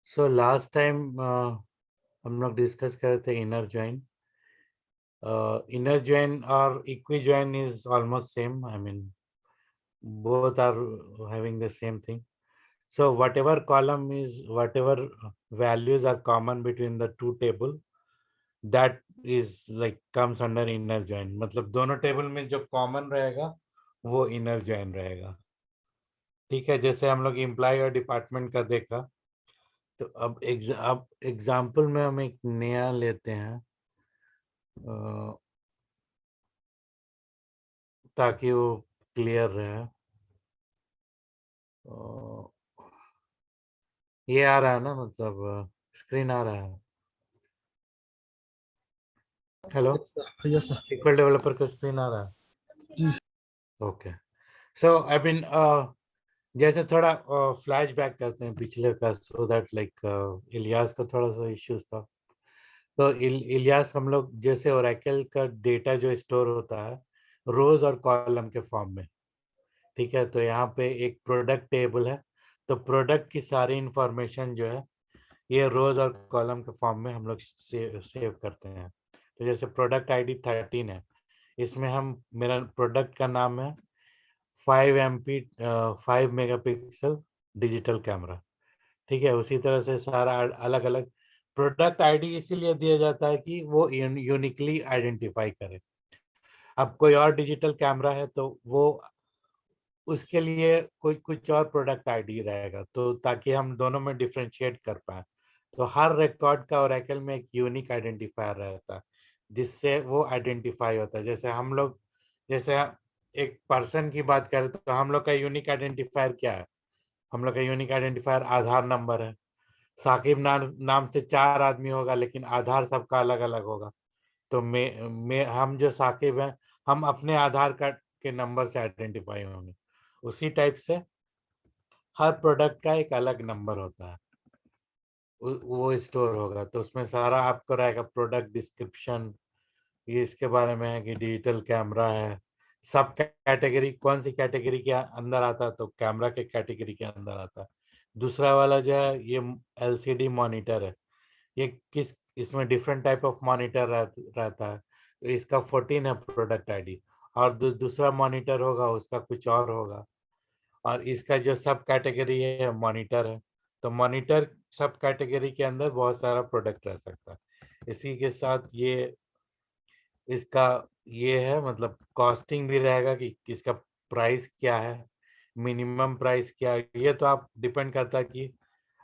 So last time हम लोग discuss कर रहे थे inner join. Inner join or equi-join is almost same. I mean, both are having the same thing. So whatever column is, whatever values are common between the two table, that is like comes under inner join. मतलब दोनों table में जो common रहेगा वो inner join रहेगा. ठीक है, जैसे हम लोग इम्प्लॉय और डिपार्टमेंट का देखा. तो अब एग्जाम्पल में हम एक नया लेते हैं ताकि वो क्लियर रहे. ये आ रहा है ना, मतलब स्क्रीन आ रहा है. Hello, yes sir. Equal developer का स्क्रीन आ रहा है. जी. ओके. सो आई मीन जैसे थोड़ा फ्लैश बैक करते हैं पिछले का, सो दैट लाइक इलियास को थोड़ा सा इश्यूज था. तो इलियास, हम लोग जैसे ओरेकल का डेटा जो स्टोर होता है रोज और कॉलम के फॉर्म में. ठीक है, तो यहाँ पे एक प्रोडक्ट टेबल है. तो प्रोडक्ट की सारी इंफॉर्मेशन जो है ये रोज और कॉलम के फॉर्म में हम लोग सेव करते हैं. तो जैसे प्रोडक्ट आईडी 13 है, इसमें हम, मेरा प्रोडक्ट का नाम है 5 MP 5 मेगापिक्सल डिजिटल कैमरा. ठीक है, उसी तरह से सारा अलग अलग प्रोडक्ट आईडी इसीलिए दिया जाता है कि वो यूनिकली आइडेंटिफाई करे. अब कोई और डिजिटल कैमरा है तो वो उसके लिए कोई कुछ और प्रोडक्ट आईडी रहेगा, तो ताकि हम दोनों में डिफरेंशिएट कर पाए. तो हर रिकॉर्ड का ओरेकल में एक यूनिक आइडेंटिफायर रहता है जिससे वो आइडेंटिफाई होता है. जैसे हम लोग, जैसे एक पर्सन की बात करें तो हम लोग का यूनिक आइडेंटिफायर क्या है? हम लोग का यूनिक आइडेंटिफायर आधार नंबर है. साकिब नाम से 4 आदमी होगा लेकिन आधार सबका अलग अलग होगा. तो मैं हम जो साकिब हैं, हम अपने आधार कार्ड के नंबर से आइडेंटिफाई होंगे. उसी टाइप से हर प्रोडक्ट का एक अलग नंबर होता है, वो स्टोर होगा. तो उसमें सारा आपको रहेगा प्रोडक्ट डिस्क्रिप्शन, ये इसके बारे में है कि डिजिटल कैमरा है, सब कैटेगरी कौन सी कैटेगरी के अंदर आता है तो कैमरा के कैटेगरी के अंदर आता है. दूसरा वाला जो है ये एलसीडी मॉनिटर है, ये किस, इसमें डिफरेंट टाइप ऑफ मॉनिटर रहता है. तो इसका 14 है प्रोडक्ट आईडी. और दूसरा मॉनिटर होगा उसका कुछ और होगा. और इसका जो सब कैटेगरी है मॉनिटर है. तो मॉनिटर सब कैटेगरी के अंदर बहुत सारा प्रोडक्ट रह सकता है. इसी के साथ ये इसका ये है, मतलब कॉस्टिंग भी रहेगा कि इसका प्राइस क्या है, मिनिमम प्राइस क्या है. ये तो आप डिपेंड करता है कि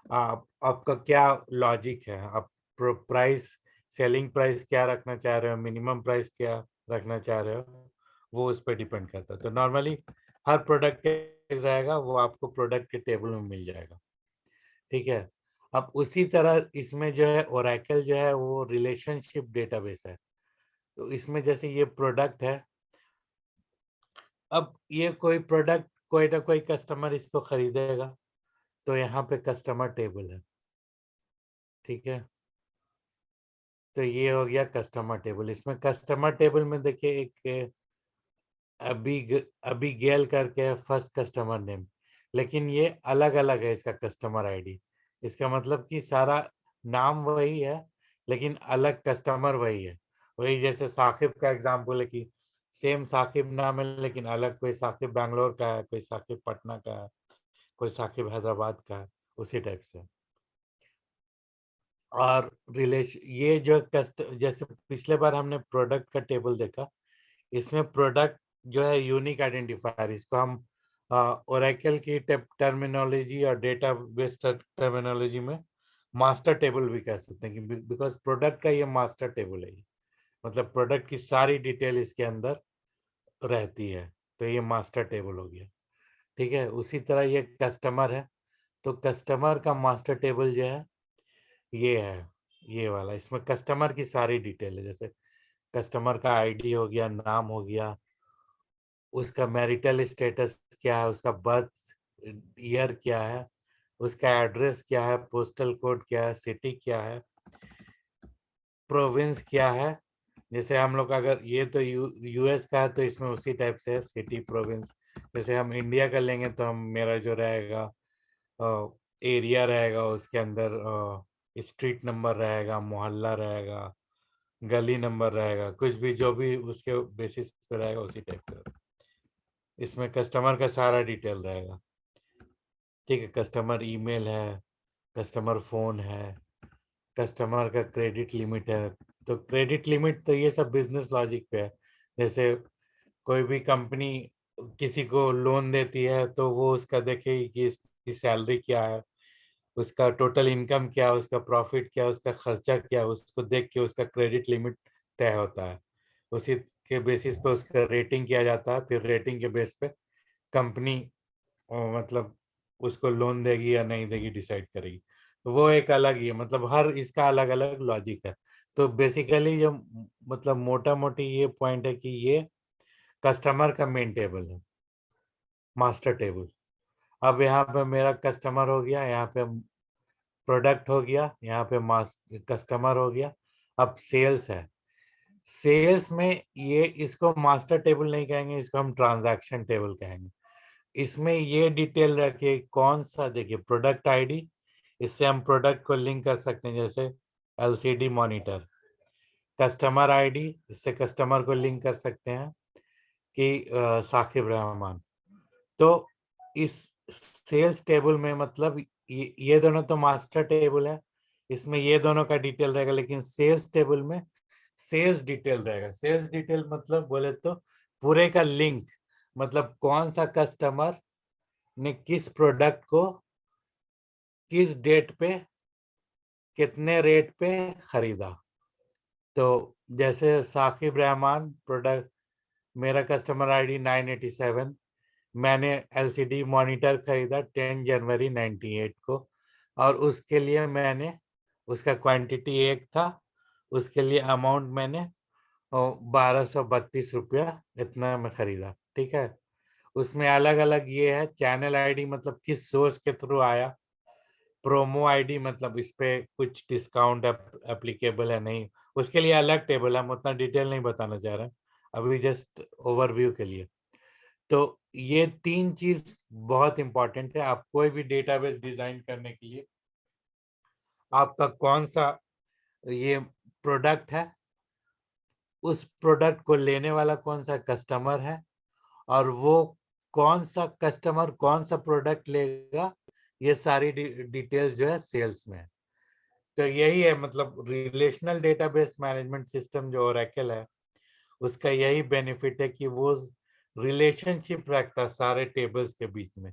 आपका क्या लॉजिक है. आप प्राइस, सेलिंग प्राइस क्या रखना चाह रहे हो, मिनिमम प्राइस क्या रखना चाह रहे हो, वो उस पर डिपेंड करता है. तो नॉर्मली हर प्रोडक्ट के रहेगा वो आपको प्रोडक्ट के टेबल में मिल जाएगा. ठीक है. अब उसी तरह इसमें जो है ओरेकल जो है वो रिलेशनशिप डेटाबेस है. तो इसमें जैसे ये प्रोडक्ट है, अब ये कोई प्रोडक्ट कोई ना कोई कस्टमर इसको खरीदेगा, तो यहाँ पे कस्टमर टेबल है. ठीक है, तो ये हो गया कस्टमर टेबल. इसमें कस्टमर टेबल में देखिए एक अभी गेल करके है फर्स्ट कस्टमर नेम, लेकिन ये अलग अलग है इसका कस्टमर आईडी. इसका मतलब कि सारा नाम वही है लेकिन अलग कस्टमर वही है. वही जैसे साकिब का एग्जांपल है कि सेम साकिब नाम है लेकिन अलग, कोई साकिब बैंगलोर का है, कोई साकिब पटना का है, कोई साकिब हैदराबाद का है, उसी टाइप से. और रिलेशन ये जो जैसे पिछले बार हमने प्रोडक्ट का टेबल देखा, इसमें प्रोडक्ट जो है यूनिक आइडेंटिफायर, इसको हम ओरेकल की टर्मिनोलॉजी और डेटाबेस टर्मिनोलॉजी में मास्टर टेबल भी कह सकते हैं कि बिकॉज प्रोडक्ट का ये मास्टर टेबल है. मतलब प्रोडक्ट की सारी डिटेल इसके अंदर रहती है, तो ये मास्टर टेबल हो गया. ठीक है, उसी तरह ये कस्टमर है, तो कस्टमर का मास्टर टेबल जो है ये है, ये वाला. इसमें कस्टमर की सारी डिटेल है, जैसे कस्टमर का आईडी हो गया, नाम हो गया, उसका मैरिटल स्टेटस क्या है, उसका बर्थ ईयर क्या है, उसका एड्रेस क्या है, पोस्टल कोड क्या है, सिटी क्या है, प्रोविंस क्या है. जैसे हम लोग अगर ये तो यूएस का है तो इसमें उसी टाइप से है सिटी प्रोविंस. जैसे हम इंडिया का लेंगे तो हम, मेरा जो रहेगा एरिया रहेगा, उसके अंदर स्ट्रीट नंबर रहेगा, मोहल्ला रहेगा, गली नंबर रहेगा, कुछ भी जो भी उसके बेसिस पे रहेगा उसी टाइप का। इसमें कस्टमर का सारा डिटेल रहेगा। ठीक है, कस्टमर ईमेल है, कस्टमर फोन है, कस्टमर का क्रेडिट लिमिट है। तो क्रेडिट लिमिट तो ये सब बिजनेस लॉजिक पे है। जैसे कोई भी कंपनी किसी को लोन देती है तो वो उसका देखेगी कि इसकी सैलरी क्या है, उसका टोटल इनकम क्या है, उसका प्रॉफिट क्या है, उसका खर्चा क्या है, उसको देख के उसका क्रेडिट लिमिट तय होता है। उसी के बेसिस पे उसका रेटिंग किया जाता है, फिर रेटिंग के बेस पे कंपनी मतलब उसको लोन देगी या नहीं देगी डिसाइड करेगी। तो वो एक अलग ही है, मतलब हर इसका अलग अलग लॉजिक है। तो बेसिकली जो मतलब मोटा मोटी ये पॉइंट है कि ये कस्टमर का मेन टेबल है, मास्टर टेबल। अब यहाँ पे मेरा कस्टमर हो गया, यहाँ पे प्रोडक्ट हो गया, यहाँ पे कस्टमर हो गया। अब सेल्स है। सेल्स में ये इसको मास्टर टेबल नहीं कहेंगे, इसको हम ट्रांजैक्शन टेबल कहेंगे। इसमें ये डिटेल रखिए कौन सा, देखिए प्रोडक्ट आईडी, इससे हम प्रोडक्ट को लिंक कर सकते हैं, जैसे एलसीडी मॉनिटर। कस्टमर आईडी, इससे कस्टमर को लिंक कर सकते हैं कि साकिब रहमान। तो इस सेल्स टेबल में मतलब ये दोनों तो मास्टर टेबल है, इसमें ये दोनों का डिटेल रहेगा, लेकिन सेल्स टेबल में सेल्स डिटेल रहेगा। सेल्स डिटेल मतलब बोले तो पूरे का लिंक, मतलब कौन सा कस्टमर ने किस प्रोडक्ट को किस डेट पे कितने रेट पे खरीदा। तो जैसे साकिब रहमान प्रोडक्ट, मेरा कस्टमर आईडी 987, मैंने एलसीडी मॉनिटर खरीदा 10 जनवरी 98 को, और उसके लिए मैंने, उसका क्वांटिटी एक था, उसके लिए अमाउंट मैंने 1232 रुपया इतना में खरीदा। ठीक है, उसमें अलग अलग ये है, चैनल आईडी मतलब किस सोर्स के थ्रू आया, प्रोमो आईडी मतलब इस पे कुछ डिस्काउंट एप्लीकेबल है नहीं, उसके लिए अलग टेबल है, हम उतना डिटेल नहीं बताना चाह रहे हैं अभी, जस्ट ओवरव्यू के लिए। तो ये तीन चीज बहुत इंपॉर्टेंट है। आप कोई भी डेटाबेस डिजाइन करने के लिए आपका कौन सा ये प्रोडक्ट है, उस प्रोडक्ट को लेने वाला कौन सा कस्टमर है, और वो कौन सा कस्टमर कौन सा प्रोडक्ट लेगा, ये सारी डिटेल्स जो है सेल्स में है। तो यही है, मतलब रिलेशनल डेटाबेस मैनेजमेंट सिस्टम जो ओरेकल है, उसका यही बेनिफिट है कि वो रिलेशनशिप रखता है सारे टेबल्स के बीच में।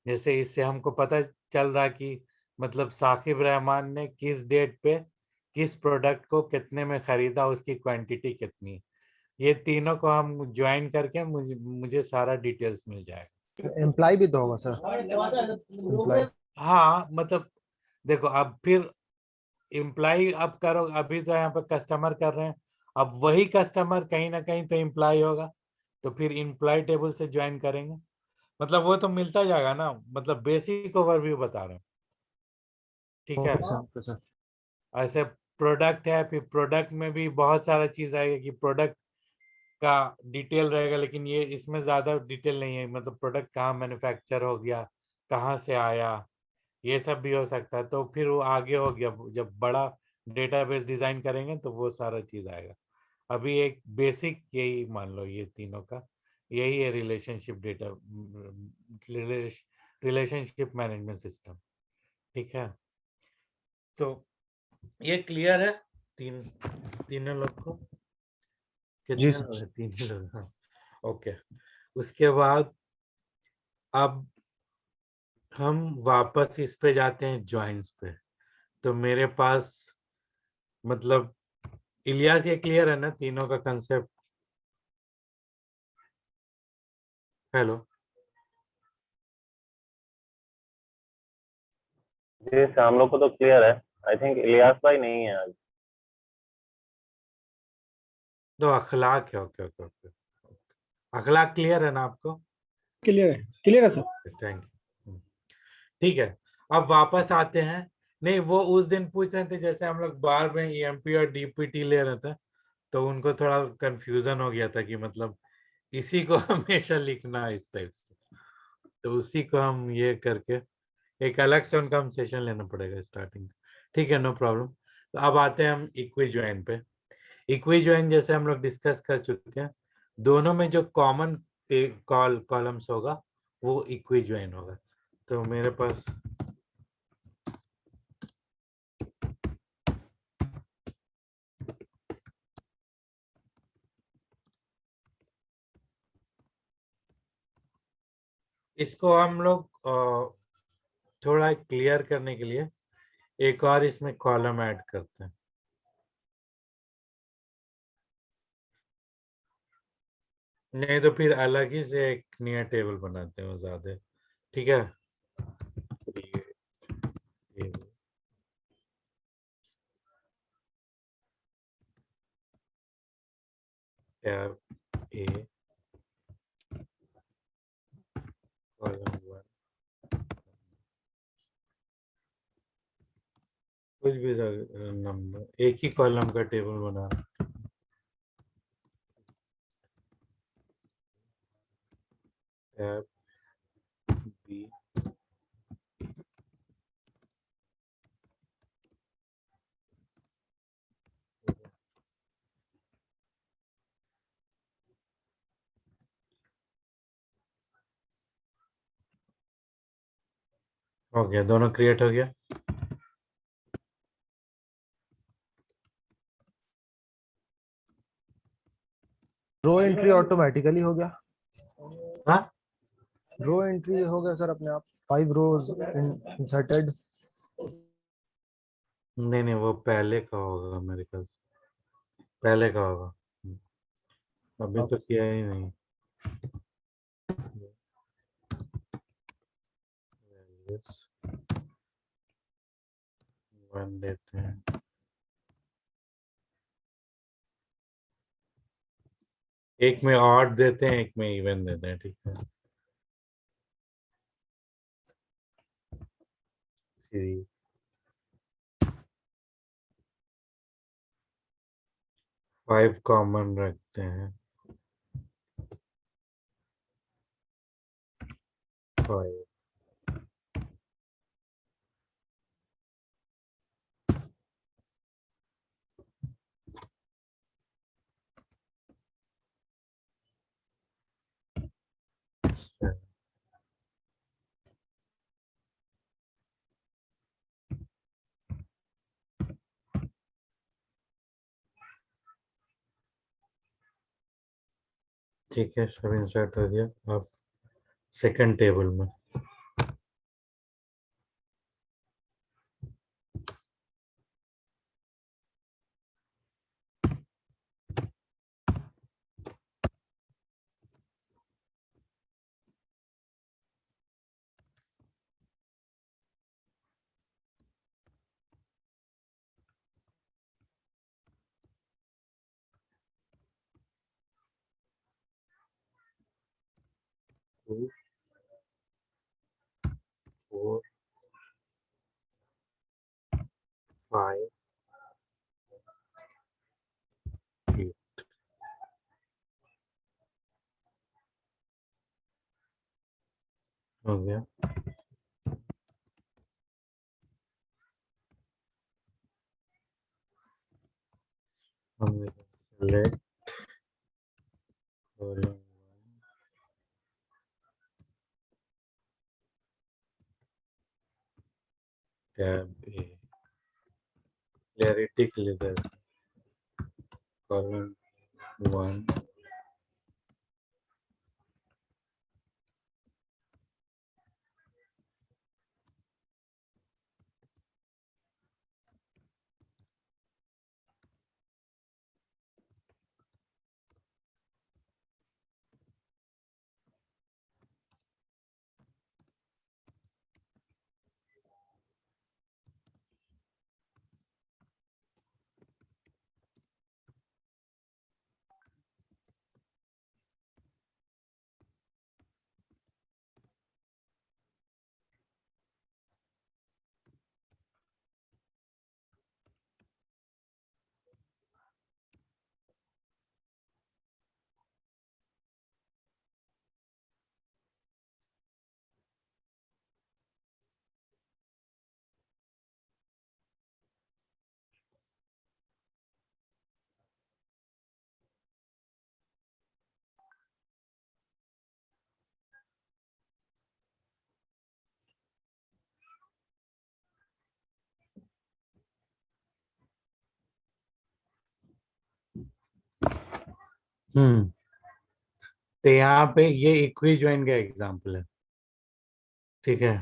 जैसे इससे हमको पता चल रहा कि मतलब साकिब रहमान ने किस डेट पे किस प्रोडक्ट को कितने में खरीदा, उसकी क्वांटिटी कितनी है। ये तीनों को हम ज्वाइन करके मुझे मुझे सारा डिटेल्स मिल जाएगा। एम्प्लॉय भी तो होगा सर, एम्प्लॉय। हाँ मतलब देखो, अब फिर इम्प्लाई अब करो, अभी तो यहाँ पे कस्टमर कर रहे हैं, अब वही कस्टमर कहीं ना कहीं तो इम्प्लाई होगा, तो फिर इम्प्लाई टेबल से ज्वाइन करेंगे। मतलब वो तो मिलता जाएगा ना, मतलब बेसिक ओवरव्यू बता रहे हैं। ठीक है, ओके सर, ओके सर। ऐसे प्रोडक्ट है, फिर प्रोडक्ट में भी बहुत सारा चीज रहेगा कि प्रोडक्ट का डिटेल रहेगा, लेकिन ये इसमें ज्यादा डिटेल नहीं है, मतलब प्रोडक्ट कहाँ मैन्युफैक्चर हो गया, कहाँ से आया, ये सब भी हो सकता है। तो फिर वो आगे हो गया, जब बड़ा डेटाबेस डिजाइन करेंगे तो वो सारा चीज आएगा। अभी एक बेसिक यही मान लो, ये तीनों का यही है relationship data, relationship management system. ठीक है, तो ये क्लियर है तीन तीनों लोग को? जी कितने लोग सर। हैं? तीन ही लोग, हाँ। ओके, उसके बाद अब हम वापस इस पे जाते हैं ज्वाइंस पे। तो मेरे पास मतलब इलियास, ये क्लियर है ना तीनों का कंसेप्ट? हेलो, जी सर, हम लोग को तो क्लियर है। आई थिंक इलियास भाई नहीं है आज। तो अखलाक है, ओके ओके ओके, अखलाक क्लियर है ना आपको? क्लियर है सर। Thank you. ठीक है, अब वापस आते हैं। नहीं, वो उस दिन पूछ रहे थे, जैसे हम लोग बार में ईएमपी और डीपीटी ले रहे थे, तो उनको थोड़ा कंफ्यूजन हो गया था कि मतलब इसी को हमेशा लिखना है इस टाइप से। तो उसी को हम ये करके एक अलग से उनका हम सेशन लेना पड़ेगा स्टार्टिंग। ठीक है, नो प्रॉब्लम। तो अब आते हैं हम इक्वी ज्वाइन पे। इक्वी ज्वाइन जैसे हम लोग डिस्कस कर चुके हैं, दोनों में जो कॉमन कॉलम्स होगा वो इक्वी ज्वाइन होगा। तो मेरे पास इसको हम लोग थोड़ा क्लियर करने के लिए एक और इसमें कॉलम ऐड करते हैं। नहीं तो फिर अलग ही से एक नया टेबल बनाते हैं वो ज्यादा। ठीक है, टैब ए कॉलम 1, कुछ भी नंबर, एक ही कॉलम का टेबल बना। टैब बी हो गया, दोनों क्रिएट हो गया। रो एंट्री ऑटोमेटिकली हो गया। हाँ, रो एंट्री हो गया सर अपने आप, 5 रोज इंसर्टेड। नहीं नहीं, वो पहले का होगा मेरे ख्याल से, पहले का होगा। अभी तो किया ही नहीं। Values 1 देते हैं। एक में ऑड देते हैं, एक में इवन देते हैं। ठीक है, 3 5 कॉमन रखते हैं। 5 7 ठीक है, सब इंसर्ट हो गया। अब सेकंड टेबल में टू 4 5 8 हो गया। हमने सेलेक्ट कॉलम टैब ए, क्लैरिटी के लिए कॉलम 1 तो यहाँ पे ये इक्वी ज्वाइन का एग्जांपल है, ठीक है।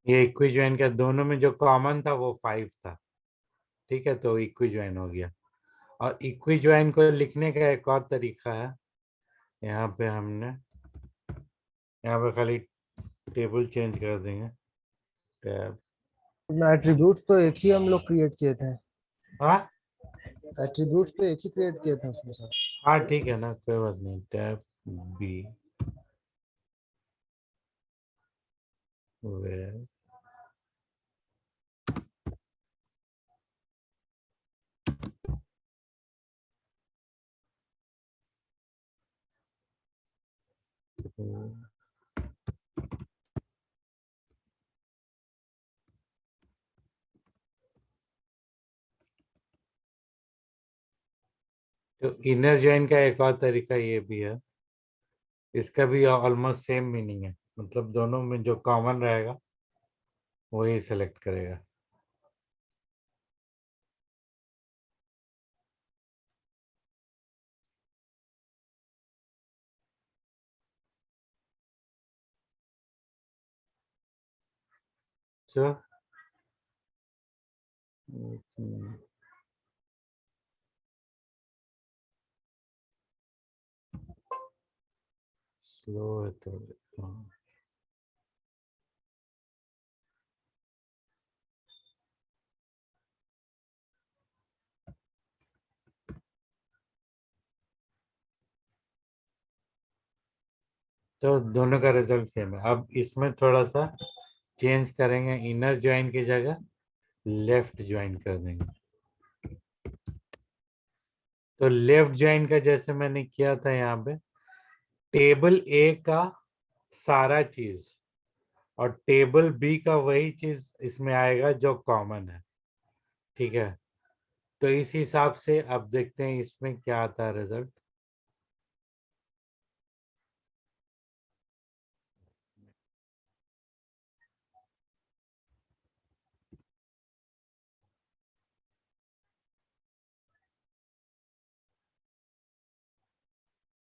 ये इक्वी ज्वाइन का दोनों में जो कॉमन था वो 5 था, ठीक है, तो इक्वी ज्वाइन हो गया। और इक्वी ज्वाइन को लिखने का एक और तरीका है, यहाँ पे हमने यहाँ पे खाली टेबल चेंज कर देंगे, टैब। एट्रीब्यूट्स तो एक ही हम लोग क्रिएट किए थे, हाँ एट्रीब्यूट्स तो एक ही क्रिएट किए थे उसमें सर। हाँ ठीक है ना, कोई बात नहीं। टैब बी वेयर तो इनर जॉइन का एक और तरीका ये भी है, इसका भी ऑलमोस्ट सेम मीनिंग है, मतलब दोनों में जो कॉमन रहेगा वही सेलेक्ट करेगा। So, स्लो है तो हाँ। तो दोनों का रिजल्ट सेम है। अब इसमें थोड़ा सा चेंज करेंगे, इनर ज्वाइन की जगह लेफ्ट ज्वाइन कर देंगे। तो लेफ्ट ज्वाइन का जैसे मैंने किया था यहाँ पे, टेबल ए का सारा चीज और टेबल बी का वही चीज इसमें आएगा जो कॉमन है, ठीक है। तो इस हिसाब से अब देखते हैं इसमें क्या आता है रिजल्ट।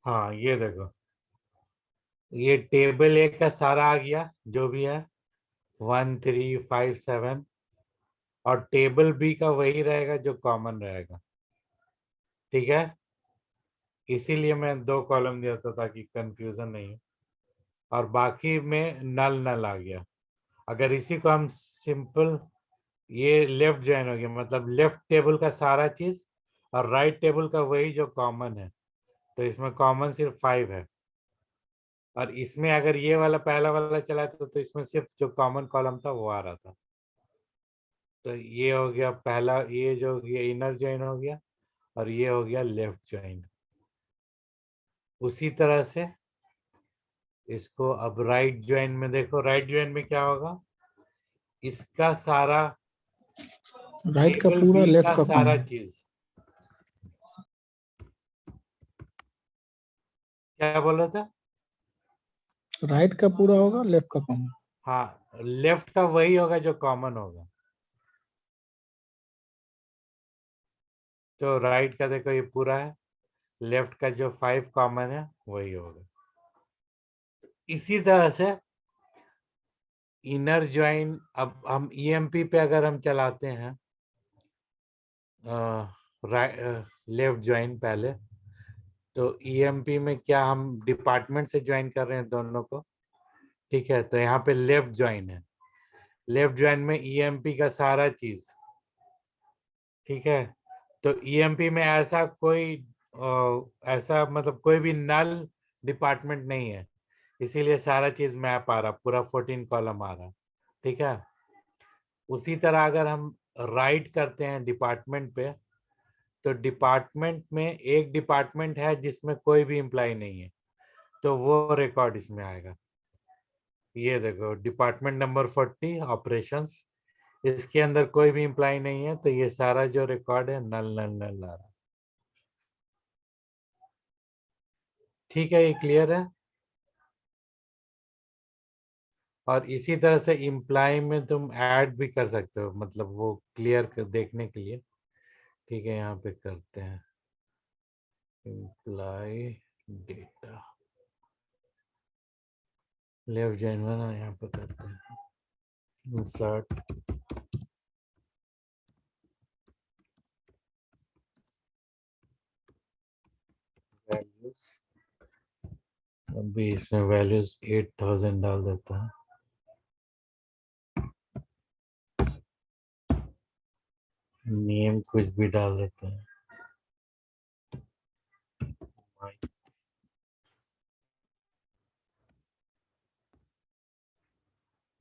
हाँ ये देखो, ये टेबल ए का सारा आ गया जो भी है, 1357, और टेबल बी का वही रहेगा जो कॉमन रहेगा, ठीक है। इसीलिए मैं 2 कॉलम दिया था ताकि कंफ्यूजन नहीं हो। और बाकी में नल नल आ गया। अगर इसी को हम सिंपल, ये लेफ्ट ज्वाइन हो गया, मतलब लेफ्ट टेबल का सारा चीज और राइट टेबल का वही जो कॉमन है, तो इसमें कॉमन सिर्फ 5 है। और इसमें अगर ये वाला पहला वाला चला तो इसमें सिर्फ जो कॉमन कॉलम था वो आ रहा था। तो ये हो गया पहला, ये जो ये इनर ज्वाइन हो गया, और ये हो गया लेफ्ट ज्वाइन। उसी तरह से इसको अब राइट ज्वाइन में देखो, राइट ज्वाइन में क्या होगा, इसका सारा राइट का टेबल पूरा, बी लेफ्ट का का सारा कॉमन। चीज। क्या बोल रहा था? राइट का पूरा होगा, लेफ्ट का कॉमन। हाँ, लेफ्ट का वही होगा जो कॉमन होगा। तो राइट का देखो ये पूरा है, लेफ्ट का जो 5 कॉमन है वही होगा। इसी तरह से इनर ज्वाइन, अब हम ईएमपी पे अगर हम चलाते हैं लेफ्ट ज्वाइन पहले, तो ईएमपी में क्या हम डिपार्टमेंट से ज्वाइन कर रहे हैं दोनों को, ठीक है। तो यहाँ पे लेफ्ट ज्वाइन है, लेफ्ट ज्वाइन में ईएमपी का सारा चीज, ठीक है। तो ईएमपी में ऐसा कोई ऐसा मतलब कोई भी नल डिपार्टमेंट नहीं है, इसीलिए सारा चीज मैप आ रहा, पूरा 14 कॉलम आ रहा, ठीक है। उसी तरह अगर हम राइट करते हैं डिपार्टमेंट पे, तो डिपार्टमेंट में एक डिपार्टमेंट है जिसमें कोई भी एम्प्लॉय नहीं है, तो वो रिकॉर्ड इसमें आएगा। ये देखो डिपार्टमेंट नंबर 40 ऑपरेशंस, इसके अंदर कोई भी एम्प्लॉय नहीं है, तो ये सारा जो रिकॉर्ड है नल नल नल आ रहा। ठीक है, ये क्लियर है। और इसी तरह से इम्प्लाई में तुम ऐड भी कर सकते हो, मतलब वो क्लियर देखने के लिए, ठीक है। यहाँ पे करते हैं, इम्प्लाई डेटा लेफ्ट जॉइन में ना यहाँ पर करते हैं इंसर्ट वैल्यूज। अभी इसमें वैल्यूज 8000 डाल देता है। नेम कुछ भी डाल देते हैं।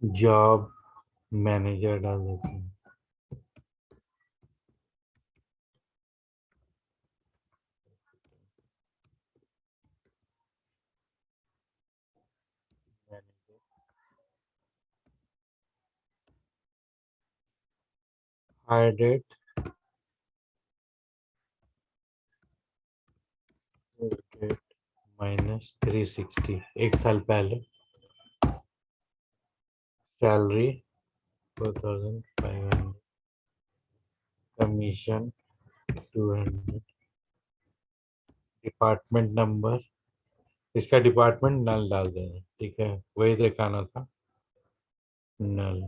जॉब मैनेजर डाल देते हैं। हायर डेट डेट -360 एक साल पहले। सैलरी 4500। कमीशन 200। डिपार्टमेंट नंबर इसका डिपार्टमेंट नल डाल देंगे। ठीक है वही दिखाना था नल।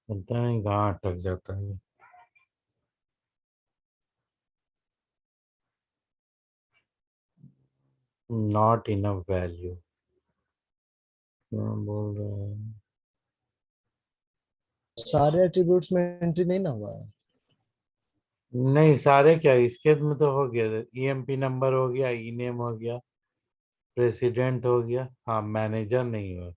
पता नहीं कहाँ अटक जाता है। नॉट इनफ वैल्यू क्या बोल रहे हैं। सारे एट्रीब्यूट्स में एंट्री नहीं ना हुआ है। नहीं सारे क्या इसके में तो हो गया। ईएमपी नंबर हो गया, ई नेम हो गया, प्रेसिडेंट हो गया। हाँ मैनेजर नहीं हुआ।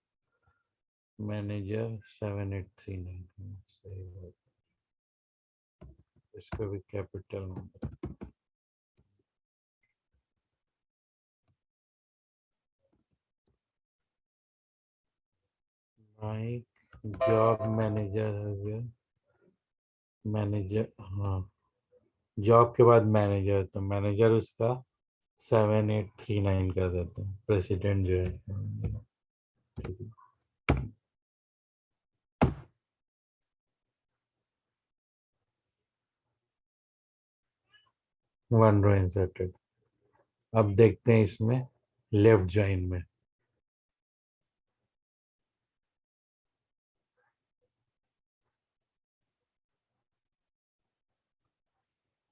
मैनेजर 7839 सही बात। इसको भी कैपिटल नंबर। माइक जॉब मैनेजर हो गया। मैनेजर हाँ जॉब के बाद मैनेजर तो मैनेजर उसका 7839 कर देते हैं। प्रेसिडेंट जो है 1 रो इंसर्टेड। अब देखते हैं इसमें लेफ्ट जॉइन में।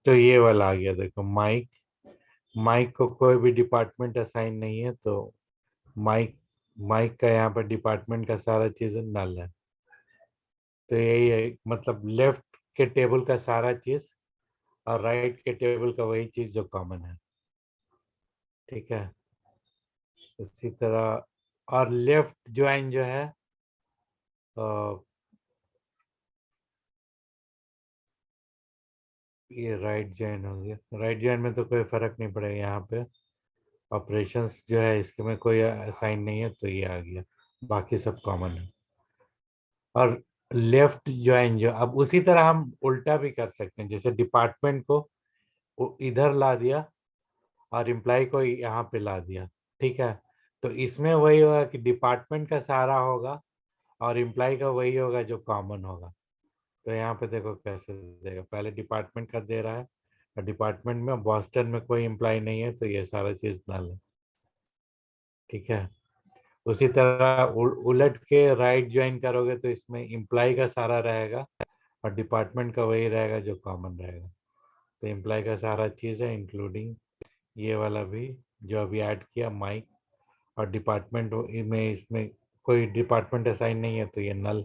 तो ये वाला आ गया देखो माइक। माइक को कोई भी डिपार्टमेंट असाइन नहीं है तो माइक माइक का यहाँ पर डिपार्टमेंट का सारा चीज नल है। तो यही है मतलब लेफ्ट के टेबल का सारा चीज और राइट के टेबल का वही चीज जो कॉमन है। ठीक है इसी तरह और लेफ्ट ज्वाइन जो है ये राइट ज्वाइन हो गया। राइट ज्वाइन में तो कोई फर्क नहीं पड़ेगा। यहाँ पे ऑपरेशंस जो है इसके में कोई असाइन नहीं है तो ये आ गया। बाकी सब कॉमन है। और लेफ्ट ज्वाइन जो अब उसी तरह हम उल्टा भी कर सकते हैं। जैसे डिपार्टमेंट को इधर ला दिया और एम्प्लॉय को यहाँ पे ला दिया। ठीक है तो इसमें वही होगा कि डिपार्टमेंट का सारा होगा और एम्प्लॉय का वही होगा जो कॉमन होगा। तो यहाँ पे देखो कैसे देगा। पहले डिपार्टमेंट का दे रहा है और डिपार्टमेंट में बॉस्टन में कोई एम्प्लॉय नहीं है तो ये सारा चीज डाल है। ठीक है उसी तरह उलट के राइट ज्वाइन करोगे तो इसमें एम्प्लॉय का सारा रहेगा और डिपार्टमेंट का वही रहेगा जो कॉमन रहेगा। तो एम्प्लॉय का सारा चीज़ है इंक्लूडिंग ये वाला भी जो अभी ऐड किया माइक। और डिपार्टमेंट में इसमें कोई डिपार्टमेंट असाइन नहीं है तो ये नल,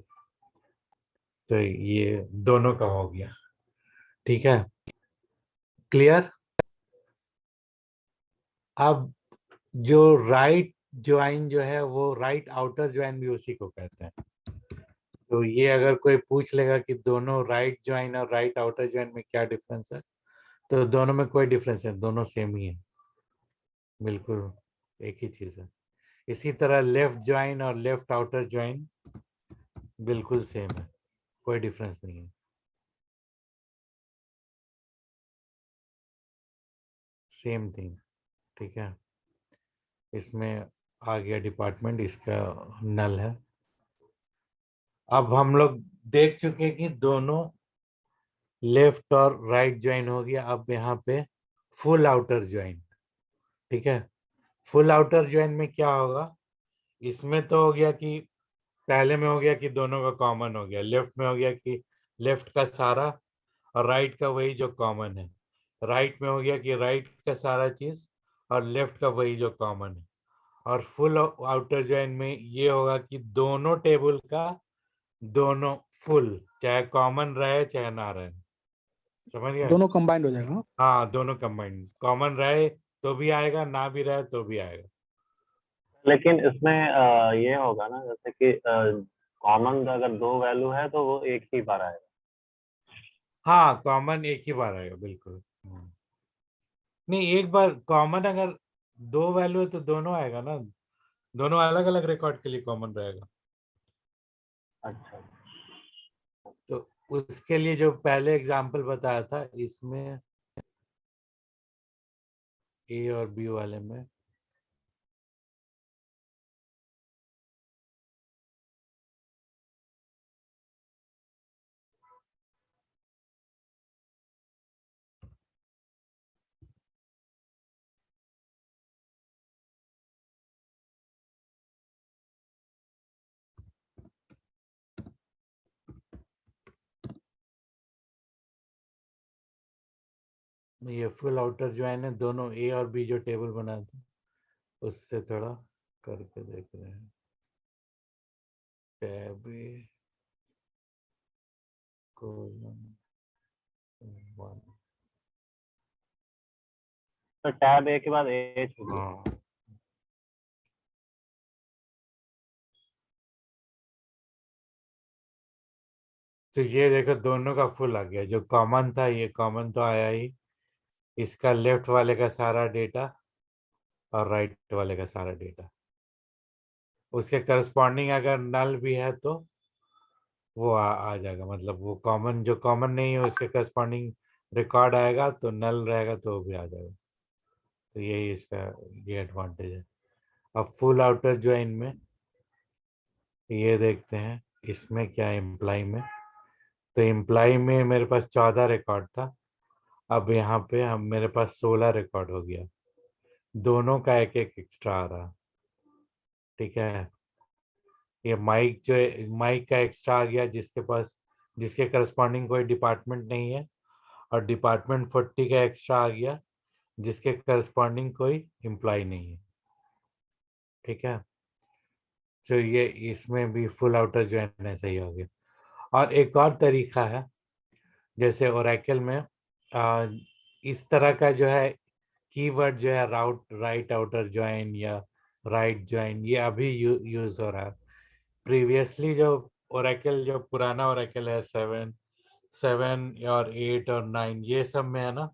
तो ये दोनों का हो गया। ठीक है, क्लियर। अब जो राइट ज्वाइन जो है वो राइट आउटर ज्वाइन भी उसी को कहते हैं। तो ये अगर कोई पूछ लेगा कि दोनों राइट ज्वाइन और राइट आउटर ज्वाइन में क्या डिफरेंस है, तो दोनों में कोई डिफरेंस है, दोनों सेम ही है, बिल्कुल एक ही चीज है। इसी तरह लेफ्ट ज्वाइन और लेफ्ट आउटर ज्वाइन बिल्कुल सेम है, कोई डिफरेंस नहीं है, सेम थिंग। ठीक है, इसमें आ गया डिपार्टमेंट, इसका नल है। अब हम लोग देख चुके हैं कि दोनों लेफ्ट और राइट ज्वाइन हो गया। अब यहाँ पे फुल आउटर ज्वाइन। ठीक है, फुल आउटर ज्वाइन में क्या होगा, इसमें तो हो गया कि पहले में हो गया कि दोनों का कॉमन हो गया, लेफ्ट में हो गया कि लेफ्ट का सारा और राइट का वही जो कॉमन है, राइट में हो गया कि राइट का सारा चीज और लेफ्ट का वही जो कॉमन है। और फुल आउटर ज्वाइन में ये होगा कि दोनों टेबल का दोनों फुल, चाहे कॉमन रहे चाहे ना रहे, समझ गए। दोनों कंबाइंड हो जाएगा, हाँ? हाँ, दोनों कंबाइंड, कॉमन रहे तो भी आएगा, ना भी रहे तो भी आएगा। लेकिन इसमें ये होगा ना, जैसे कि कॉमन अगर दो वैल्यू है तो वो एक ही बार आएगा। हाँ, कॉमन एक ही बार आएगा, बिल्कुल। नहीं, एक बार कॉमन अगर दो वैल्यू है तो दोनों आएगा ना, दोनों अलग अलग रिकॉर्ड के लिए कॉमन रहेगा। अच्छा। तो उसके लिए जो पहले एग्जांपल बताया था, इसमें ए और बी वाले में ये फुल आउटर ज्वाइन है, दोनों ए और बी जो टेबल बनाए थे उससे थोड़ा करके देख रहे हैं। टैब ए कोलन 1। तो टैब ए के बाद ए छोड़िए। हाँ, तो ये देखो दोनों का फुल आ गया, जो कॉमन था ये कॉमन तो आया ही, इसका लेफ्ट वाले का सारा डेटा और राइट वाले का सारा डेटा, उसके करस्पॉन्डिंग अगर नल भी है तो वो आ जाएगा, मतलब वो कॉमन जो कॉमन नहीं है उसके करस्पॉन्डिंग रिकॉर्ड आएगा, तो नल रहेगा तो वो भी आ जाएगा। तो यही इसका ये एडवांटेज है। अब फुल आउटर ज्वाइन में ये देखते हैं इसमें क्या है इम्प्लाई में। तो इम्प्लाई में मेरे पास 14 रिकॉर्ड था, अब यहाँ पे हम मेरे पास 16 रिकॉर्ड हो गया, दोनों का एक एक एक्स्ट्रा आ रहा। ठीक है, ये माइक जो है, माइक का एक्स्ट्रा आ गया जिसके पास, जिसके करस्पॉन्डिंग कोई डिपार्टमेंट नहीं है, और डिपार्टमेंट 40 का एक्स्ट्रा आ गया जिसके करस्पॉन्डिंग कोई एम्प्लॉय नहीं है। ठीक है, तो ये इसमें भी फुल आउटर ज्वाइन ऐसा ही हो गया। और एक और तरीका है, जैसे ओरेकल में इस तरह का जो है कीवर्ड जो है राइट आउटर ज्वाइन या राइट ज्वाइन, ये अभी यूज हो रहा है। प्रीवियसली जो ओरेकल, जो पुराना ओरेकल है 7 और 8 और 9, ये सब में है ना,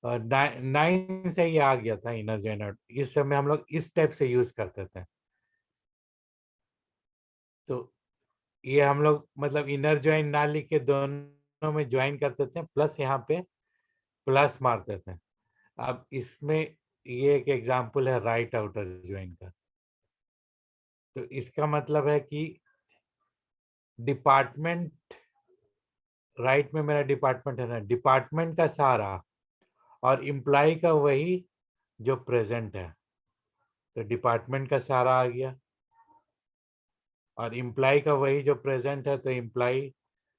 9 से ये आ गया था इनर ज्वाइन आउट, इस समय हम लोग इस टाइप से यूज करते थे। तो ये हम लोग मतलब इनर ज्वाइन ना लिख के दोनों में ज्वाइन करते थे, प्लस यहाँ पे प्लस मारते थे। अब इसमें ये एक एग्जांपल है राइट आउटर ज्वाइन का। तो इसका मतलब है कि डिपार्टमेंट, राइट में मेरा डिपार्टमेंट है ना, डिपार्टमेंट का सारा और इम्प्लाई का वही जो प्रेजेंट है, तो डिपार्टमेंट का सारा आ गया और इम्प्लाई का वही जो प्रेजेंट है, तो इम्प्लाई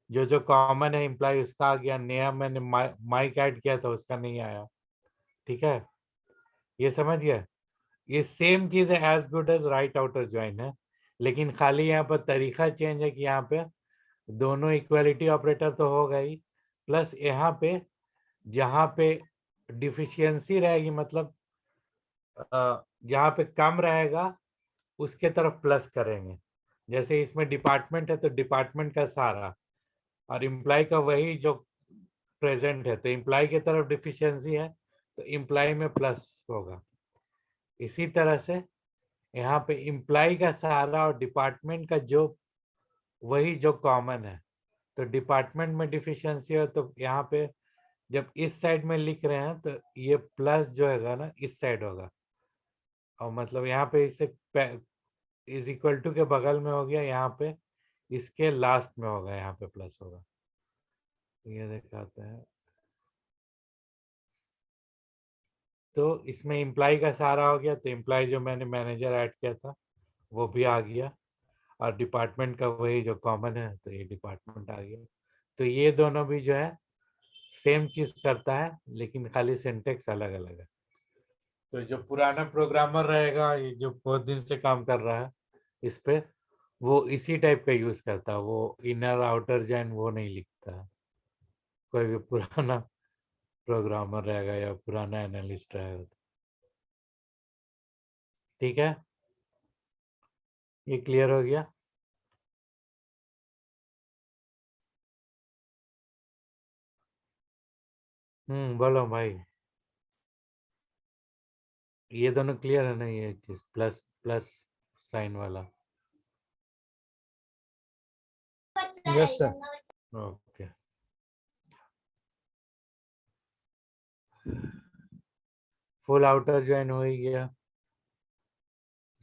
जो जो कॉमन है इम्प्लाई उसका आ गया, नया मैंने माइक ऐड किया था उसका नहीं आया। ठीक है, ये समझ गया। ये सेम चीज है, as good as right outer join है, लेकिन खाली यहाँ पर तरीका चेंज है कि यहाँ पे दोनों इक्वालिटी ऑपरेटर तो होगा ही, प्लस यहाँ पे जहाँ पे डिफिशियंसी रहेगी, मतलब जहाँ पे कम रहेगा उसके तरफ प्लस करेंगे। जैसे इसमें डिपार्टमेंट है तो डिपार्टमेंट का सारा, और इम्प्लाई का वही जो प्रेजेंट है, तो इम्प्लाई की तरफ डिफिशियंसी है तो इम्प्लाई में प्लस होगा। इसी तरह से यहाँ पे इम्प्लाई का सहारा और डिपार्टमेंट का जो वही जो कॉमन है, तो डिपार्टमेंट में डिफिशियंसी हो तो यहाँ पे जब इस साइड में लिख रहे हैं तो ये प्लस जो है ना इस साइड होगा, और मतलब यहाँ पे इससे इज इक्वल टू के बगल में हो गया, यहाँ पे इसके लास्ट में होगा, यहाँ पे प्लस होगा। ये दिखाते हैं। तो इसमें इम्प्लाई का सहारा हो गया, तो इम्प्लाई जो मैंने मैनेजर ऐड किया था वो भी आ गया, और डिपार्टमेंट का वही जो कॉमन है तो ये डिपार्टमेंट आ गया। तो ये दोनों भी जो है सेम चीज करता है, लेकिन खाली सिंटेक्स अलग अलग है। तो जो पुराना प्रोग्रामर रहेगा, ये जो बहुत दिन से काम कर रहा है इस पे, वो इसी टाइप का यूज करता है, वो इनर आउटर जॉइन वो नहीं लिखता है। कोई भी पुराना प्रोग्रामर रहेगा या पुराना एनालिस्ट रहेगा। ठीक है, ये क्लियर हो गया। बोलो भाई, ये दोनों क्लियर है ना, ये चीज प्लस प्लस साइन वाला? Yes sir. Okay, full outer join हो ही गया।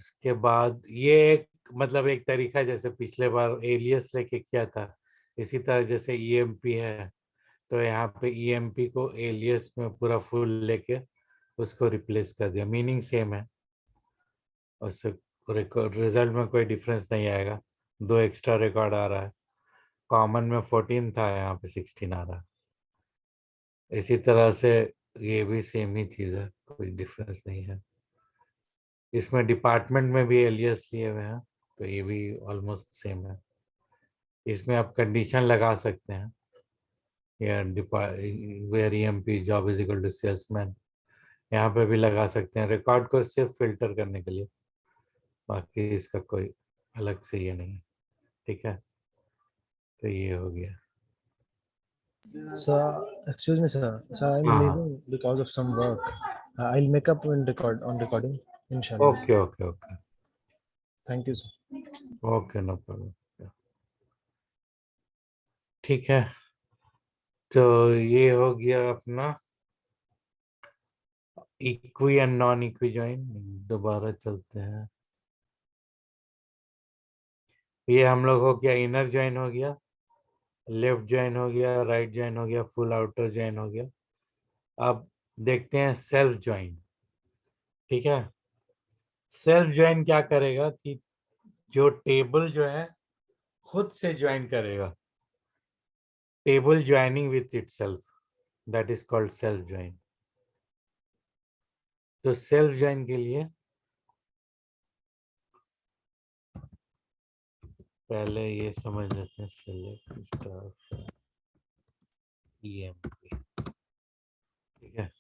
उसके बाद ये एक मतलब एक तरीका, जैसे पिछले बार एलियस लेके किया था, इसी तरह जैसे ईएमपी है तो यहाँ पे ईएमपी को एलियस में पूरा फुल लेके उसको रिप्लेस कर दिया, मीनिंग सेम है, उससे रिजल्ट में कोई डिफरेंस नहीं आएगा। 2 एक्स्ट्रा रिकॉर्ड आ रहा है, कॉमन में 14 था, यहाँ पे 16 आ रहा है। इसी तरह से ये भी सेम ही चीज़ है, कोई डिफरेंस नहीं है। इसमें डिपार्टमेंट में भी एलियस लिए हुए हैं तो ये भी ऑलमोस्ट सेम है। इसमें आप कंडीशन लगा सकते हैं, या where EMP job is equal to salesman, यहाँ पे भी लगा सकते हैं, रिकॉर्ड को सिर्फ फिल्टर करने के लिए, बाकी इसका कोई अलग से ये नहीं है। ठीक है, तो ये हो गया। Sir, excuse me, sir. Sir, I'm हाँ हाँ, leaving because of some work. I'll make up in recording, inshallah. Okay okay okay Thank you, sir. Okay, no problem. ठीक है, तो ये हो गया अपना equi and non equi join. दोबारा चलते हैं। ये हम लोग हो गया, इनर ज्वाइन हो गया, लेफ्ट ज्वाइन हो गया, राइट ज्वाइन हो गया, फुल आउटर ज्वाइन हो गया। अब देखते हैं सेल्फ ज्वाइन। ठीक है, सेल्फ ज्वाइन क्या करेगा कि जो टेबल जो है खुद से ज्वाइन करेगा, table joining with itself, that is called self join. तो सेल्फ ज्वाइन के लिए पहले ये समझ लेते हैं, सेलेक्ट स्टार ईएमपी। ठीक है,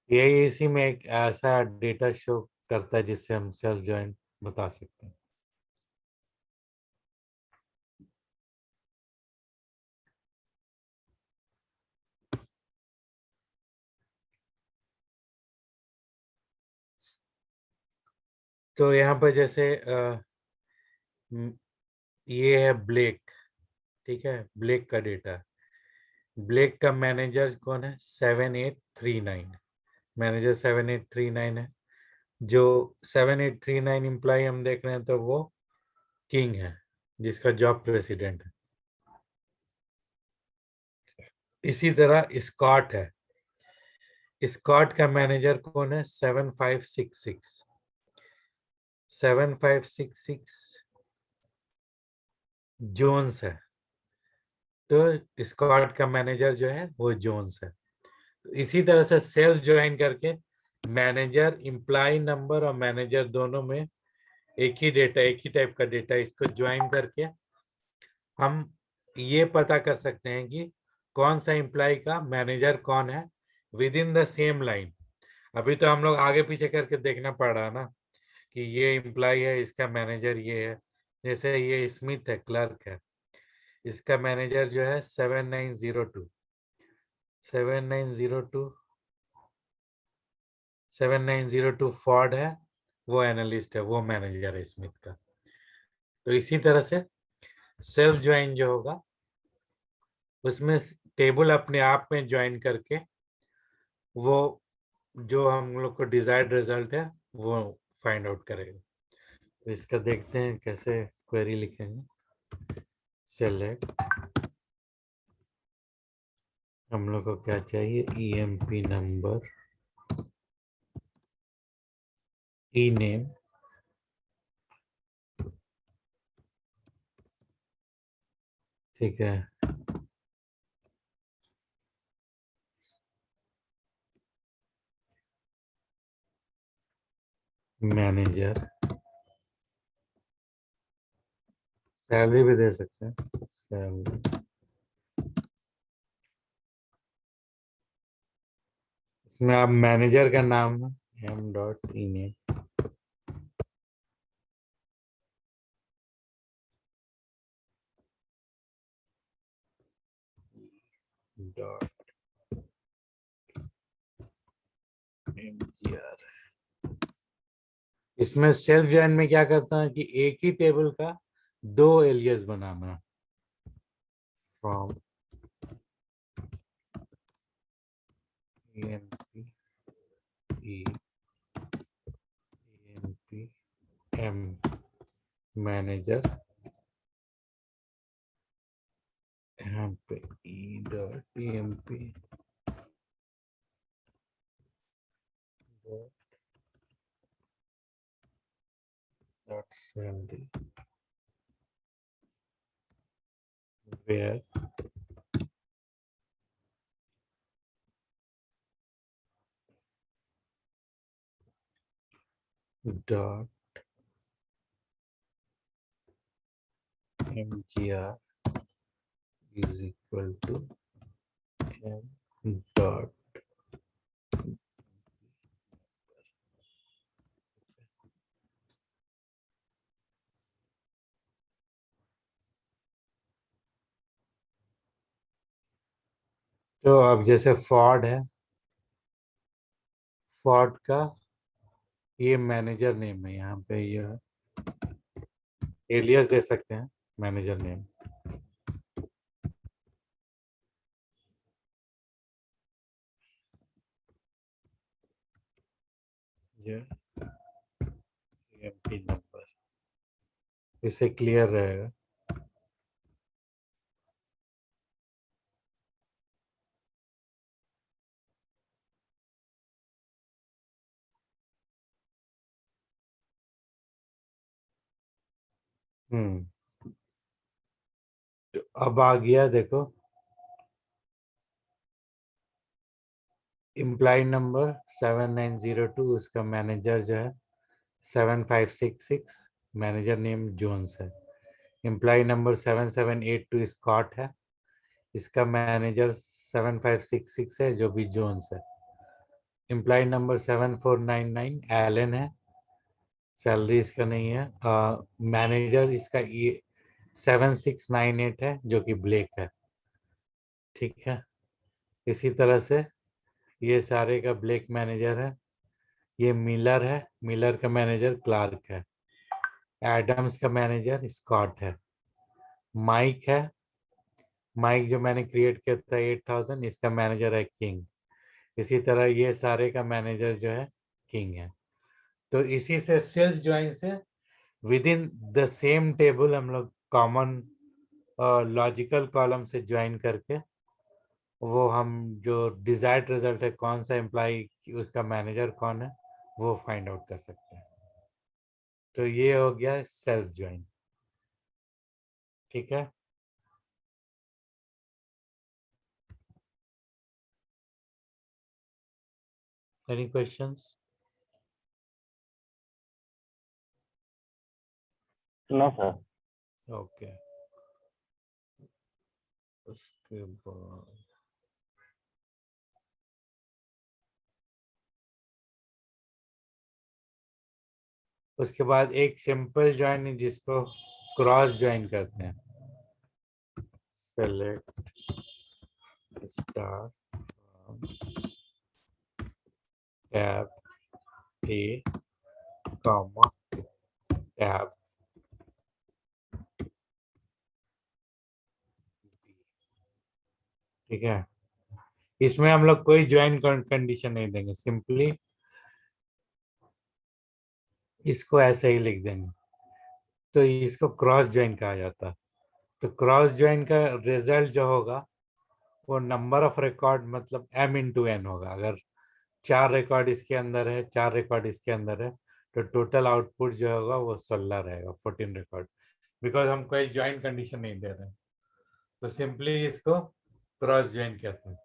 ये इसी में एक ऐसा डेटा शो करता है जिससे हम सेल्फ ज्वाइन बता सकते हैं। तो यहाँ पर जैसे ये है ब्लेक। ठीक है, ब्लेक का डेटा, ब्लेक का मैनेजर कौन है? 7839, मैनेजर 7839 है। जो 7839 इम्प्लाई हम देख रहे हैं तो वो किंग है, जिसका जॉब प्रेसिडेंट है। इसी तरह स्कॉट है, स्कॉट का मैनेजर कौन है? 7566, 7566 जोन्स है, तो स्कॉट का मैनेजर जो है वो जोन्स है। तो इसी तरह से सेल्फ ज्वाइन करके मैनेजर, इम्प्लाई नंबर और मैनेजर दोनों में एक ही डेटा, एक ही टाइप का डेटा, इसको ज्वाइन करके हम ये पता कर सकते हैं कि कौन सा एम्प्लॉय का मैनेजर कौन है with in the same line. अभी तो हम लोग आगे पीछे करके देखना पड़ रहा है ना कि ये एम्प्लॉय है, इसका मैनेजर ये है। जैसे ये स्मिथ है, क्लर्क है, इसका मैनेजर जो है 7902 7902 7902 फॉर्ड है, वो एनालिस्ट है, वो मैनेजर है स्मिथ का। तो इसी तरह से सेल्फ ज्वाइन जो होगा उसमें टेबल अपने आप में ज्वाइन करके वो जो हम लोग को डिजायर्ड रिजल्ट है वो फाइंड आउट करेगा। तो इसका देखते हैं कैसे क्वेरी लिखेंगे। सेलेक्ट, हम लोग को क्या चाहिए, ईएमपी नंबर, ई नेम, ठीक है, मैनेजर, सैलरी भी दे सकते हैं, सैलरी, इसमें आप मैनेजर का नाम M dot E name, dot MGR. इसमें सेल्फ जॉइन में क्या करता है कि एक ही टेबल का दो एलियस बनाना, from emp e emp m manager, यहाँ पे e dot emp dot salary, where dot mgr is equal to m dot तो अब जैसे फॉर्ड है, फॉर्ड का ये मैनेजर नेम है, यहाँ पे ये एलियस दे सकते हैं मैनेजर नेम, ये एमपी नंबर, इससे क्लियर रहेगा। तो अब आ गया देखो, एम्प्लॉय नंबर 7902, उसका मैनेजर जो है 7566, मैनेजर नेम जोन्स है। एम्प्लॉय नंबर 7782 स्कॉट है, इसका मैनेजर 7566 है जो भी जोन्स है। एम्प्लॉय नंबर 7499 एलन है, सैलरी इसका नहीं है। मैनेजर इसका ये 7698 है जो कि ब्लेक है, ठीक है। इसी तरह से ये सारे का ब्लेक मैनेजर है। ये मिलर है, मिलर का मैनेजर क्लार्क है। एडम्स का मैनेजर स्कॉट है। माइक है, माइक जो मैंने क्रिएट किया था 8000, इसका मैनेजर है किंग। इसी तरह ये सारे का मैनेजर जो है किंग है। तो इसी से सेल्फ ज्वाइन से with in the same table हम लोग कॉमन लॉजिकल कॉलम से ज्वाइन करके वो हम जो डिजायर्ड रिजल्ट है कौन सा एम्प्लॉय उसका मैनेजर कौन है वो फाइंड आउट कर सकते हैं। तो ये हो गया सेल्फ ज्वाइन, ठीक है। Any questions? No sir. Okay, उसके बाद एक सिंपल ज्वाइन है जिसको क्रॉस ज्वाइन करते हैं। सेलेक्ट स्टार टैब ए कॉमा टैब, ठीक है। इसमें हम लोग कोई ज्वाइन कंडीशन नहीं देंगे, सिंपली इसको ऐसे ही लिख देंगे। तो इसको क्रॉस ज्वाइन कहा जाता है। तो क्रॉस ज्वाइन का रिजल्ट जो होगा वो नंबर ऑफ रिकॉर्ड मतलब m इंटू एन होगा। अगर 4 रिकॉर्ड इसके अंदर है, 4 रिकॉर्ड इसके अंदर है, तो टोटल आउटपुट जो होगा वो 16 रहेगा, 14 रिकॉर्ड, बिकॉज हम कोई ज्वाइन कंडीशन नहीं दे रहे हैं। तो सिंपली इसको क्रॉस ज्वाइन कहते हैं।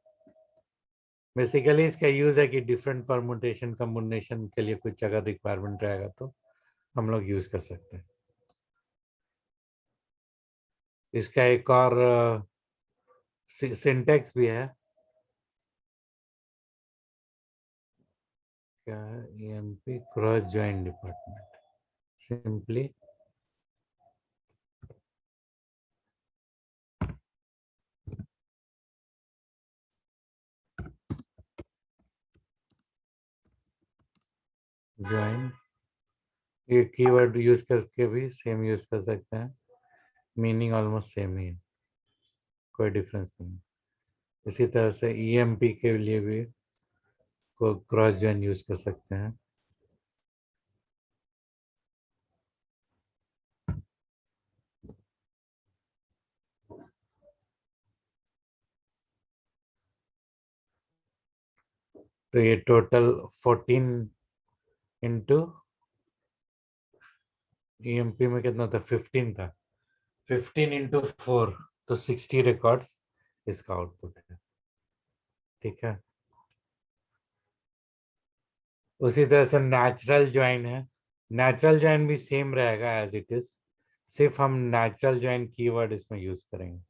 बेसिकली इसका यूज है कि डिफरेंट परमुटेशन कम्बिनेशन के लिए कुछ अगर रिक्वायरमेंट रहेगा तो हम लोग यूज कर सकते हैं। इसका एक और सिंटेक्स भी है, क्या है, EMP cross join department. Simply join, ये कीवर्ड यूज करके भी सेम यूज कर सकते हैं, मीनिंग ऑलमोस्ट सेम ही है, कोई डिफरेंस नहीं। इसी तरह से EMP के लिए भी को क्रॉस ज्वाइन यूज कर सकते हैं। तो ये टोटल 14 इंटू EMP में कितना था, 15 था, 15 इंटू 4 तो 60 रिकॉर्ड्स इसका आउटपुट है, ठीक है। उसी तरह से नेचुरल ज्वाइन है, नेचुरल ज्वाइन भी सेम रहेगा एज इट इज, सिर्फ हम नेचुरल ज्वाइन कीवर्ड इसमें यूज करेंगे।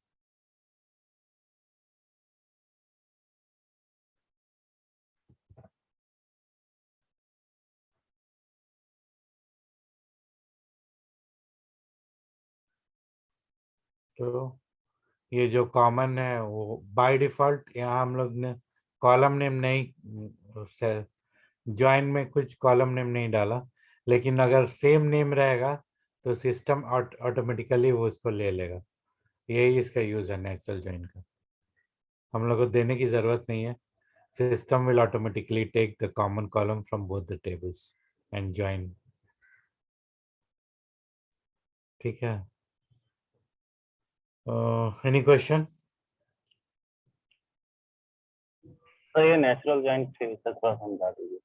तो ये जो कॉमन है वो बाय डिफॉल्ट यहाँ हम लोग ने कॉलम नेम नहीं, ज्वाइन में कुछ कॉलम नेम नहीं डाला, लेकिन अगर सेम नेम रहेगा तो सिस्टम ऑटोमेटिकली वो उसको ले लेगा। यही इसका यूज है नेचुरल ज्वाइन का, हम लोग को देने की जरूरत नहीं है। System will automatically take the common column from both the tables and join, ठीक है। Any question? तो ये नेचुरल ज्वाइन फिर से थोड़ा समझा दीजिए।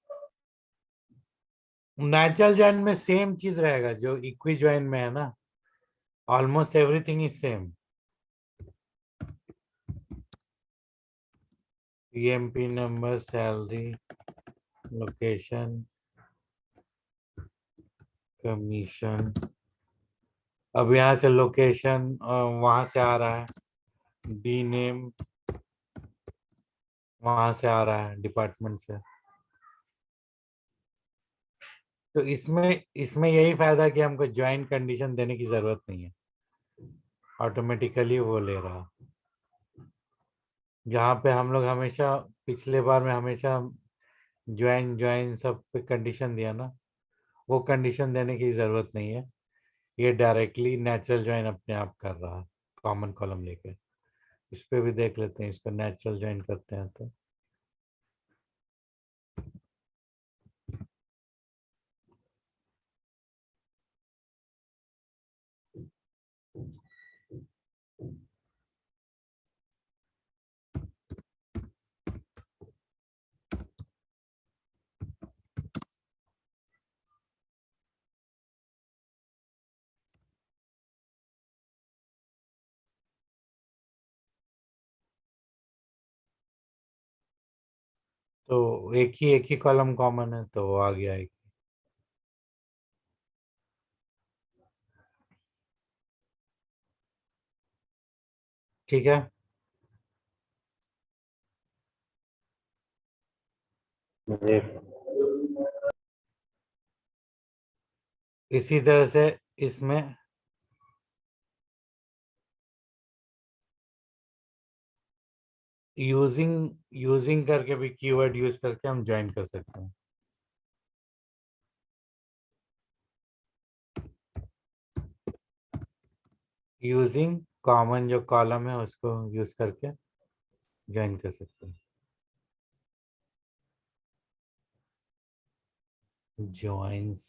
नेचुरल ज्वाइन में सेम चीज रहेगा जो इक्वी ज्वाइन में है ना, almost everything is same. EMP number, salary, location, commission. अब यहाँ से लोकेशन वहां से आ रहा है, डी नेम वहां से आ रहा है डिपार्टमेंट से। तो इसमें इसमें यही फायदा है कि हमको ज्वाइन कंडीशन देने की जरूरत नहीं है, ऑटोमेटिकली वो ले रहा। जहाँ पे हम लोग हमेशा पिछले बार में हमेशा ज्वाइन ज्वाइन सब पे कंडीशन दिया ना, वो कंडीशन देने की जरूरत नहीं है। ये डायरेक्टली नेचुरल ज्वाइन अपने आप कर रहा है कॉमन कॉलम लेके। इस पे भी देख लेते हैं, इसको नेचुरल ज्वाइन करते हैं तो एक ही कॉलम कॉमन है तो वो आ गया एक। ठीक है, जी इसी तरह से इसमें यूजिंग करके भी कीवर्ड यूज करके हम ज्वाइन कर सकते हैं। यूजिंग कॉमन जो कॉलम है उसको यूज करके ज्वाइन कर सकते हैं। जॉइंस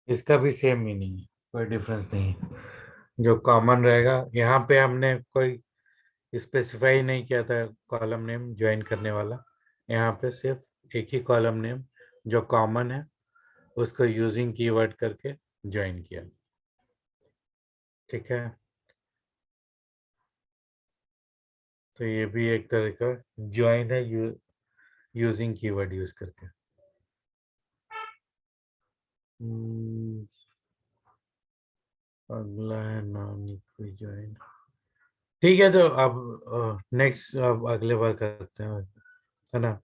इसका भी सेम मीनिंग है, कोई डिफरेंस नहीं है। जो कॉमन रहेगा, यहाँ पे हमने कोई स्पेसिफाई नहीं किया था कॉलम नेम ज्वाइन करने वाला, यहाँ पे सिर्फ एक ही कॉलम नेम जो कॉमन है उसको यूजिंग कीवर्ड करके ज्वाइन किया। ठीक है, तो ये भी एक तरह का ज्वाइन है यूजिंग कीवर्ड यूज करके। अगला है नॉन इक्विज्वाइन। ठीक है, तो अब नेक्स्ट अब अगले बार करते हैं, है ना।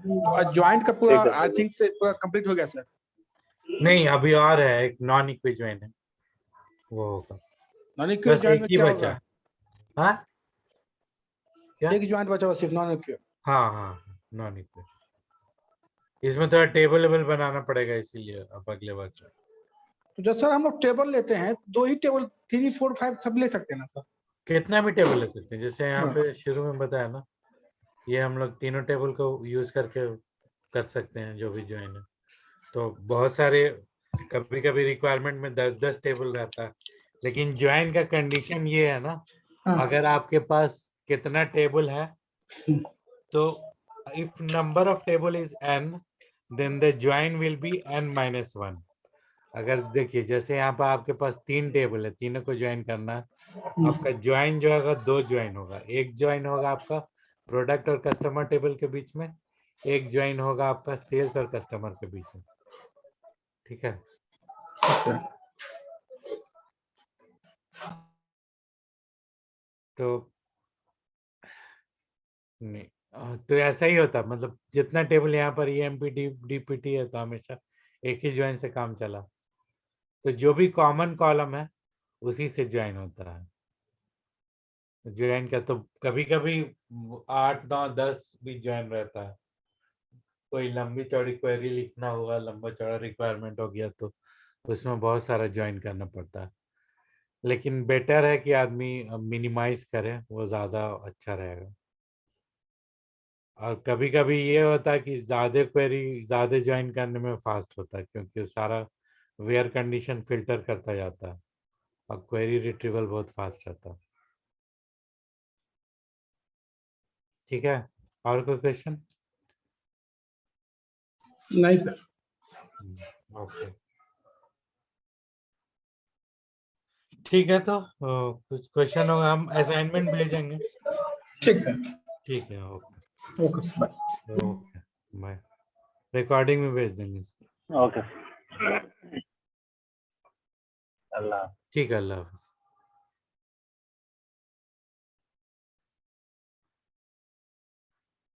ज्वाइंट का पूरा ठीक है। आई थिंक से पूरा कंप्लीट हो गया सर। नहीं, अभी और है एक नॉन इक्विज्वाइन है, वो होगा। नॉन बस इक्विट ज्वाइंट एक में ही क्या बचा। होगा? हाँ क्या? एक ज्वाइंट बचा हुआ सिर्फ नॉन इक्विट। हाँ हाँ, नॉन इक्विट। इसमें थोड़ा टेबल बनाना पड़ेगा, इसीलिए अब अगले बार तो जब सर हम लोग टेबल लेते हैं, 2 ही टेबल 3 4 5 सब ले सकते हैं ना सर? कितना भी टेबल ले सकते हैं, जैसे यहाँ हाँ। पे शुरू में बताया ना, ये हम लोग तीनों टेबल को यूज करके कर सकते हैं जो भी ज्वाइन है। तो बहुत सारे कभी कभी रिक्वायरमेंट में 10-10 टेबल रहता है, लेकिन ज्वाइन का कंडीशन ये है ना, हाँ। अगर आपके पास कितना टेबल है, तो if number of table is n, then the join will be n-1। अगर देखिए, जैसे यहाँ पर आपके पास 3 टेबल है, तीनों को ज्वाइन करना है, आपका ज्वाइन जो होगा 2 ज्वाइन होगा। एक ज्वाइन होगा आपका प्रोडक्ट और कस्टमर टेबल के बीच में, एक ज्वाइन होगा आपका सेल्स और कस्टमर के बीच में। ठीक है, तो नहीं, तो ऐसा ही होता, मतलब जितना टेबल यहाँ पर EMP DPT है तो हमेशा एक ही ज्वाइन से काम चला। तो जो भी कॉमन कॉलम है उसी से ज्वाइन होता है। ज्वाइन का तो कभी कभी 8 9 10 भी ज्वाइन रहता है। कोई लंबी चौड़ी क्वेरी लिखना हुआ, लंबा चौड़ा रिक्वायरमेंट हो गया, तो उसमें बहुत सारा ज्वाइन करना पड़ता है। लेकिन बेटर है कि आदमी मिनिमाइज करे, वो ज़्यादा अच्छा रहेगा। और कभी कभी ये होता है कि ज़्यादा क्वेरी ज़्यादा ज्वाइन करने में फास्ट होता है, क्योंकि सारा वेयर कंडीशन फिल्टर करता जाता है और क्वेरी रिट्रीवल बहुत फास्ट रहता है। ठीक है, और कोई क्वेश्चन? नहीं सर। ओके, ठीक है, तो कुछ क्वेश्चन होगा हम असाइनमेंट भेजेंगे। ठीक सर। ठीक है, okay okay sir, bye. Okay, bye. Recording में भेज देंगे इसको। ओके। अल्लाह। ठीक है, अल्लाह हाफिज।